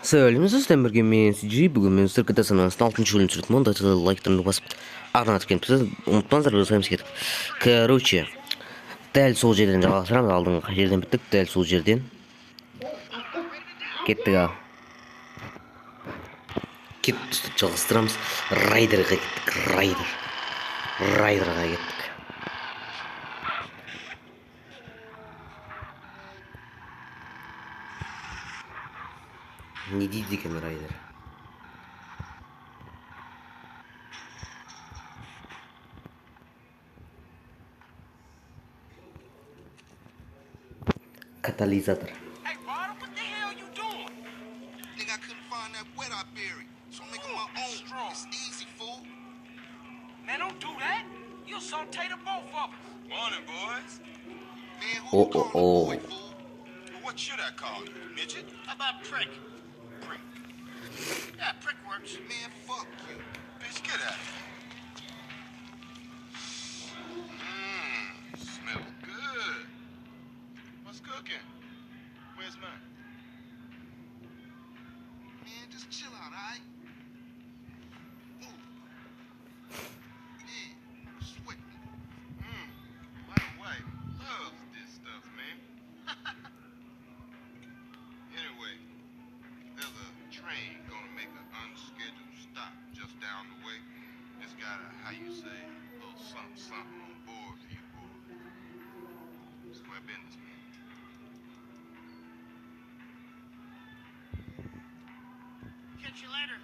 Сәлеметсіз сіздермен бірге мен CG. Бүгін мен сіздерге катасының 6-шы бөлімін түсірдім. Онда лайктарын басып ағынан өткен. Ұмытпаңыздар, өзіміз кетіп. Короче, дәл сол жерден жалғастырамыз. Алдыңғы жерден біттік, дәл сол жерден кеттік ал. Кетіп жалғастырамыз. Райдерға кеттік. Райдерға кеттік. Не дейді екен Райдер? Катализатор. Hey, Ryder, what the hell you doing? Nigga, I couldn't find that wet I buried, so I'm making my own. Strong. It's easy, fool. Man, don't do that. You'll saute the both of us. Morning, boys. Man, who you calling a boy, fool? Well, what should I call you? Midget? How about prick? Prick. Yeah, prick works. Man, fuck you. Bitch, get out of here. Smells good. What's cooking? Where's mine? Man, just chill out, alright? Ooh. Yeah, sweating. My wife loves this stuff, man. Anyway, there's a train gonna make an unscheduled stop just down the way. It's got a, how you say, a little something on board for you boys. Square business, man. Catch you later.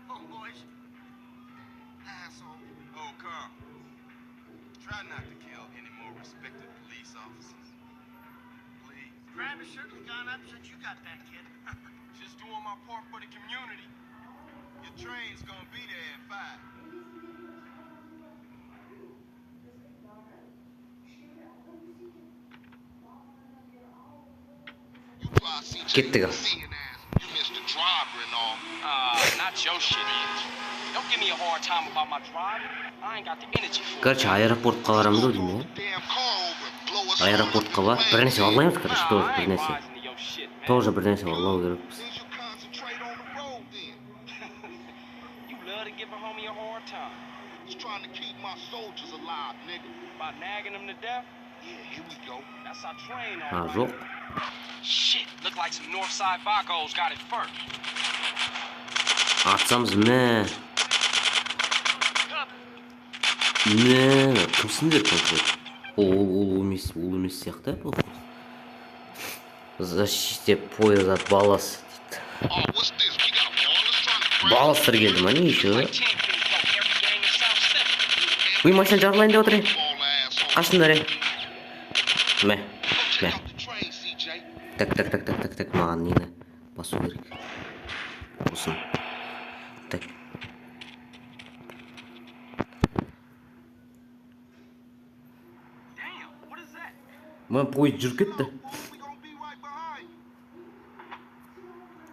Oh, boys. Asshole. Oh, Carl. Try not to kill any more respected police officers. Please. Crime has certainly gone up since you got that kid. Just doing my part for the community. Your train's gonna be there at 5. You fly CJ. Kеттік ал. You missed the driver and all. Not your shit. Don't give me a hard time about my drive. I ain't got the energy for it. Короче, аэропортқа барамыз ғой деймін, Damn car over and blow us up. Аэропортқа бар. Бір нәрсе алайымыз, короче, тоже I бір ain't нәрсе. rising to your shit, man. Тоже бір нәрсе алау керекпіз. Means you concentrate on the road then. You love to give a homie a hard time. Just trying to keep my soldiers alive, nigga. By nagging them to death? Yeah, here we go. That's our train А, on. жоқ. Shit, look like some Northside Vagos got it first. Атсамыз, мә. Кімсіңдер конкрет? Ол емес сияқты, бұл. Защите поезд от баллас дейді. Oh, what's this? We got ballers trying to Балластар келді ма, не еще? Like 10 pins broke every gang in South Central. Ой, машина жарылайын деп отыр. ball asshole. Қашыңдар, мә. Check out the train, CJ. Так, маған нені басу керек. Осыны. Так. Damn, what is that? Маған поезд жүріп кетті. We gonna be right behind you.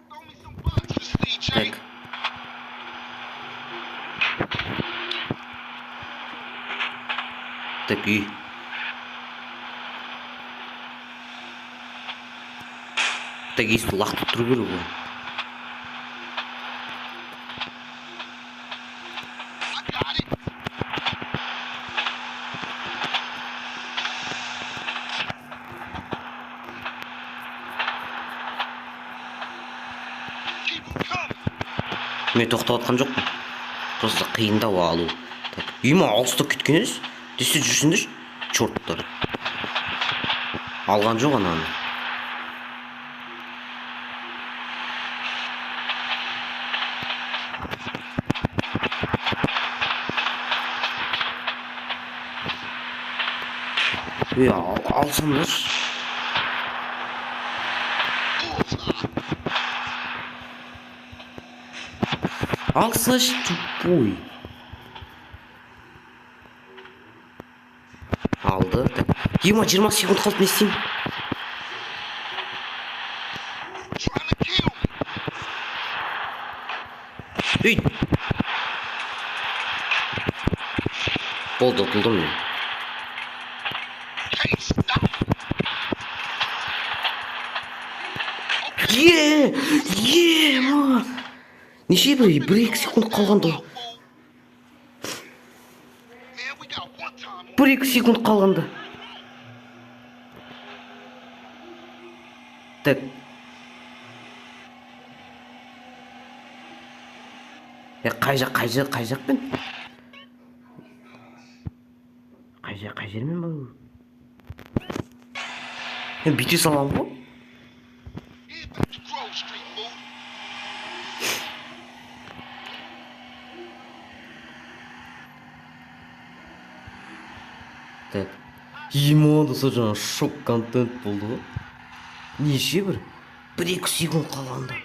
Throw me some bucks, CJ. Так. Так, үй. Так, есті лақтып тұру керек ғой. I got it. Keep 'em coming. Мен тоқтап атқан жоқпын. Просто қиындау алу. Так, үйіме ауыстырып кеткен ес. Десте жүрсіңдер, чорттар. Алған жоқ ананы. Үй, алсамдар. Алсаш, тупой. Алды. Ема 20 секунд қалды, не істеймін? Trying to kill me. Үй. Болды, ұтылдым мен. Can't stop. Yeah, Неше бір екі секунд қалғанда. Man, we got one time on Бір екі секунд қалғанда. Так. Қай жақпен? Қай жермен ба? Мен бүйте саламын ғой. Head back to Grove Street, fool. Так. Емонды сол жаңа шок контент болды ғой. Неше бір екі секунд қалғанда.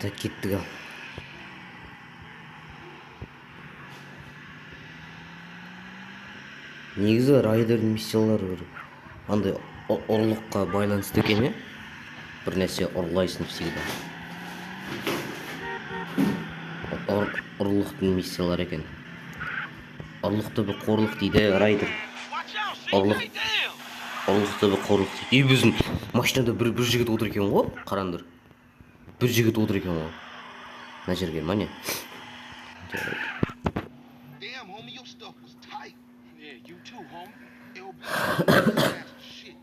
Так, кеттік ал. Негізі Райдердің миссиялары бір андай ұрлыққа байланысты екен, е? Бір нәрсе ұрлайсың всегда. Ұрлықтың миссиялары екен. Ұрлықты бір қорлық дейді Райдер. Ұрлықты бір қорлық дейді. И біздің машинада бір жігіт отыр екен ғой, қараңдар. Bir jigit o'tir ekan o. Mына жерге, мане. Damn, homie, your stuff was tight. Yeah, you too, homie. Shit.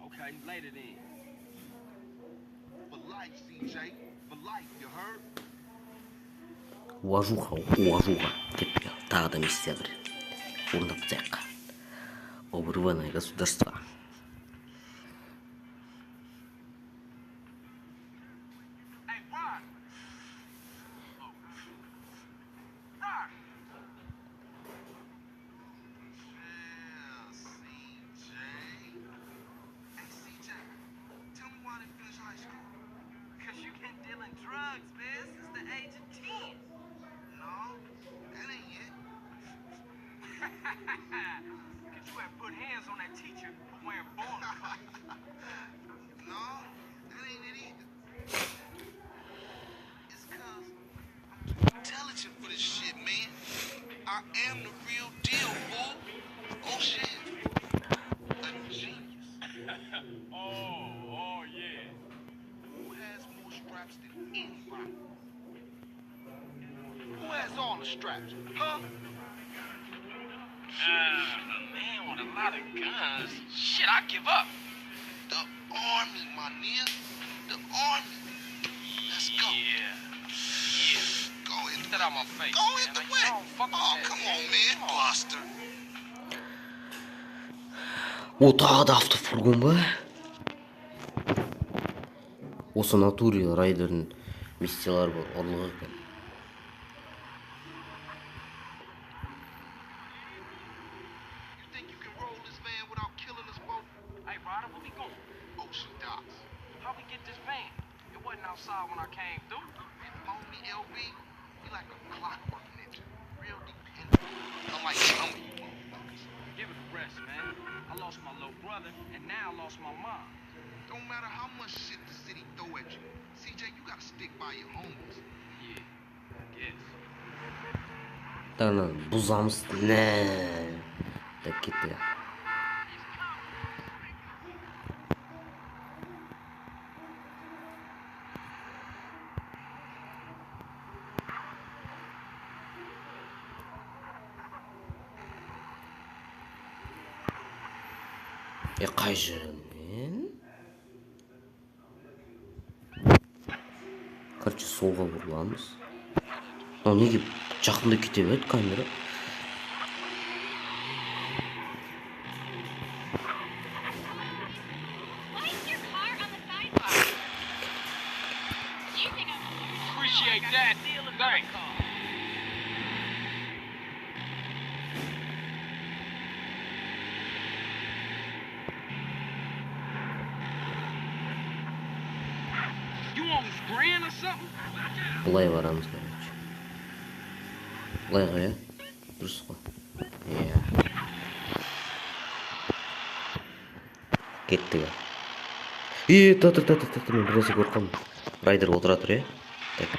Okay, later then. For life, CJ. For life, you heard? Уважуха. Кеттік. Тағы да миссия бір. Орындап таяққа. Обрыванное государство. I am the real deal, fool. Oh, shit. A genius. Oh, yeah. Who has more straps than anybody? Who has all the straps? Huh? A man with a lot of guns. Shit, I give up. The army, my nigga. The army. Let's go. Yeah. Go ahead. Get that out my face. Go hit the man. wet. Don't fuck with Oh, that, come on, man. Come on. Buster. О, тағы да автофургон ба? Осы натуре Райдердің миссиялары бар, ұрлық екен. You think you can roll this van without killing us both? Hey, Ryder, where we going? Ocean docks. How we get this van? It wasn't outside when I came through. And homie LB, he like a clockwork ninja. Real dependent. Unlike some of you motherfuckers. Give it a rest, man. I lost my little brother, and now I lost my mom. Don't matter how much shit the city throw at you. CJ, you gotta stick by your homies. Yeah, yes. Тағынан бұзамыз. Нә. Так кетті. Қай жермен? Короче, солға бұрыламыз. Неге жақында кете береді камера? Appreciate that. Thanks. You on grand or something? Былай барамыз, короче. Былай ғой, Дұрыс қой. Кеттік. Мен бір нәрсе көріп қалдым. Райдер отыра тұр, е? Так.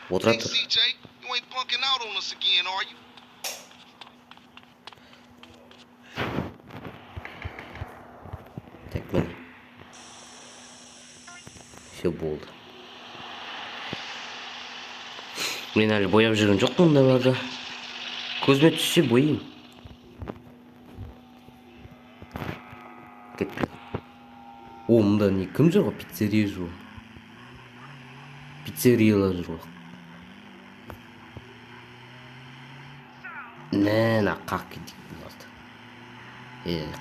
Отыра Hey, тұр. CJ, you ain't punking out on us again, are you? Так, міне. Все болды. Мен әлі бояп жүрген жоқпын мұндайларды. Көзіме түссе бояйын. Кетті. О, мұнда не кім жүр ғой? Пиццерия жүр ғой. Пиццериялар жүр ғой. Нәна, қақ кетейік бұларды.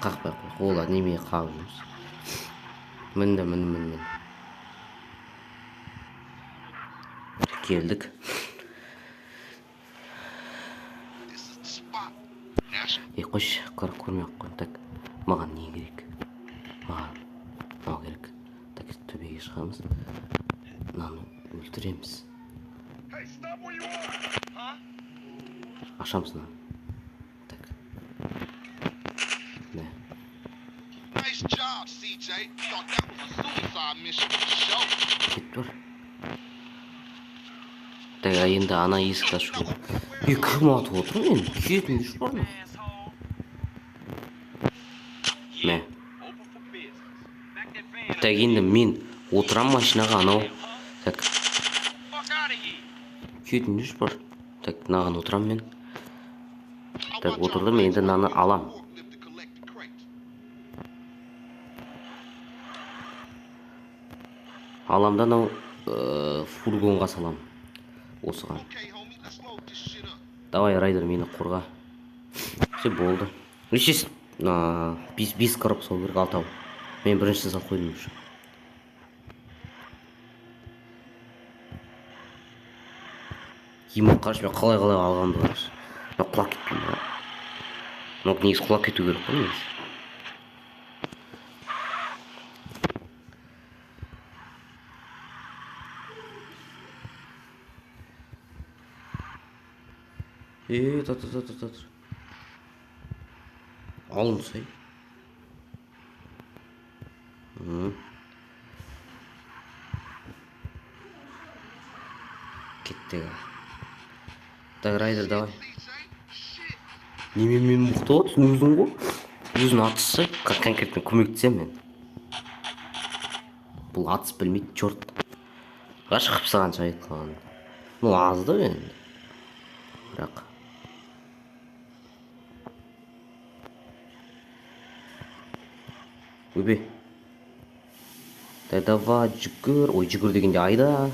Қақпай қой. Олар неме қағып жүрміз. Мін. Келдік. This is the spot. National. Қойшы, көрмей ақ қойын. Так, маған не керек? Маған мынау керек. Так, төбеге шығамыз. Мынаны өлтіреміз. Hey, stop where you are. Huh? Ашамыз мынаны. Так. Мә. Nice job, CJ. Thought that was a suicide mission for sure. Кетті бар. Так, енді ана есікті ашу керек. Кім атып отыр мен? Кетің жүр бар ма? Мә. Так, енді мен отырам машинаға анау. Так. Кетің жүр бар. Так, мынаған отырам мен. Так, отырдым, енді мынаны алам. Аламда анау фургонға салам. Осыған. Давай, Райдер, мені қорға. Все болды. Ешес, 5 қырып сол керек, 6. Мен бірінші сал қойдым үшін. Емін қараш, мен қалай алғанды қараш. Мен құлақ кетпейм ба? Мен негізі құлақ кету керек қой негізі. Татыр. Алын сай. Кеттік. Так, Райдер, давай. Немен мұқты отсын өзің ғой? Өзін атысы, конкретно көмектесем мен. Бұл атыс білмейді, чорт. Ғашық қыпсаған жайт қалған. Ну, азды енді. Бірақ. Өбе. Давай, жүгір. Ой, жүгір дегенде айда.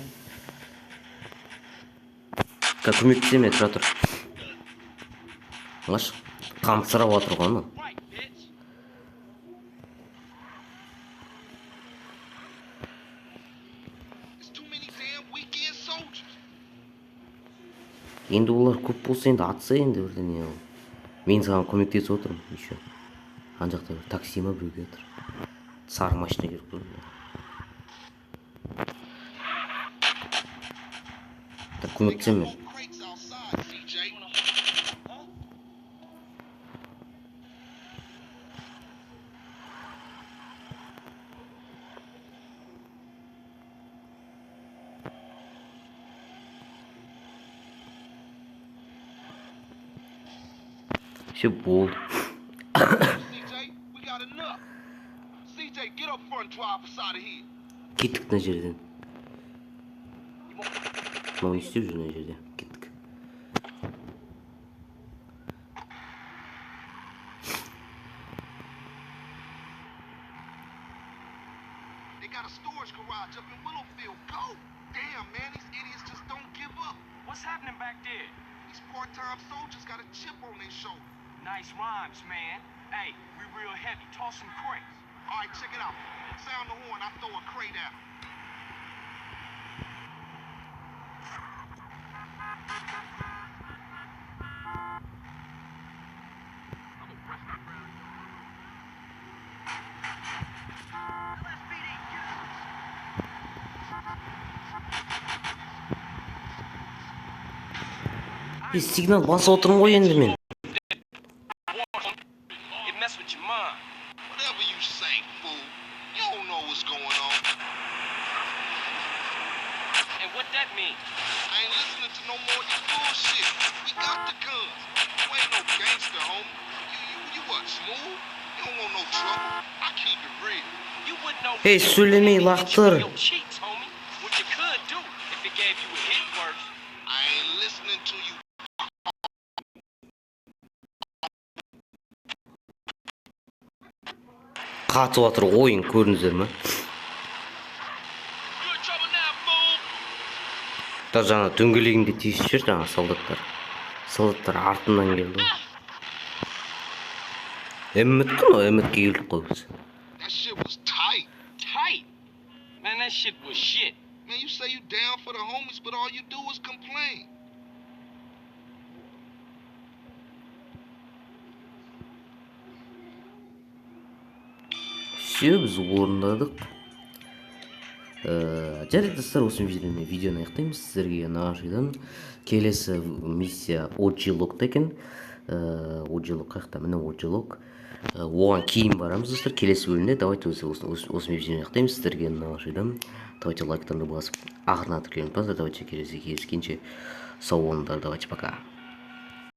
Көмектесем мен, тұра тұр. Ғашық қамсырап отыр ғой ана. Енді олар көп болса енді атса енді бірден ел. Мен саған көмектесіп отырмын еще. Ан жақта бір такси ма біреу келіп тұр. Сары машина керек қой. Так, көмектесем мен. Все болды. Кеттік мына жерден. Мынау не істеп жүр мына жерде? Кеттік. Part-time soldiers got a chip on their shoulder. Nice rhymes, man. Hey, we real heavy. Toss some crates. All right, check it out. Sound the horn, I throw a crate at him. Сигнал басып отырмын ғой енді мен. It mess with your mind. Whatever you say, fool. You don't know what's going on. And what that mean? I ain't listening to no more of your bullshit. We got the guns. You ain't no gangster, homie. You what, smooth? You don't want no trouble. I keep it real. You wouldn't know. Hey, söylemeyi laktır. Your cheeks, homie. What you could do if it gave you a hit worse. I ain't listening to you. Қатып жатыр ойын көрдіңіздер ме? You in trouble now, fool. Жаңа дөңгелегінде тиісіп жүр жаңа солдаттар. Солдаттар артынан келді. Эмметке келіп қойды. That shit was tight. Tight. Man, that shit was shit. Man, you say you down for the homies, but all you do is complain. Все, біз орындадық. Жарайды достар, осы жерден видеоны аяқтаймыз. Сіздерге нағашыдан келесі миссия Оджилокта екен. Оджилок қаяқта, міне Оджилок. Оған кейін барамыз достар, келесі бөлімде. Давайте осы видеоны аяқтаймыз. Сіздерге нағашыдан. Давайте лайктарды басып ағырнатып келіңіз. Давайте келесі кездескенше сау болыңдар. Давайте пока.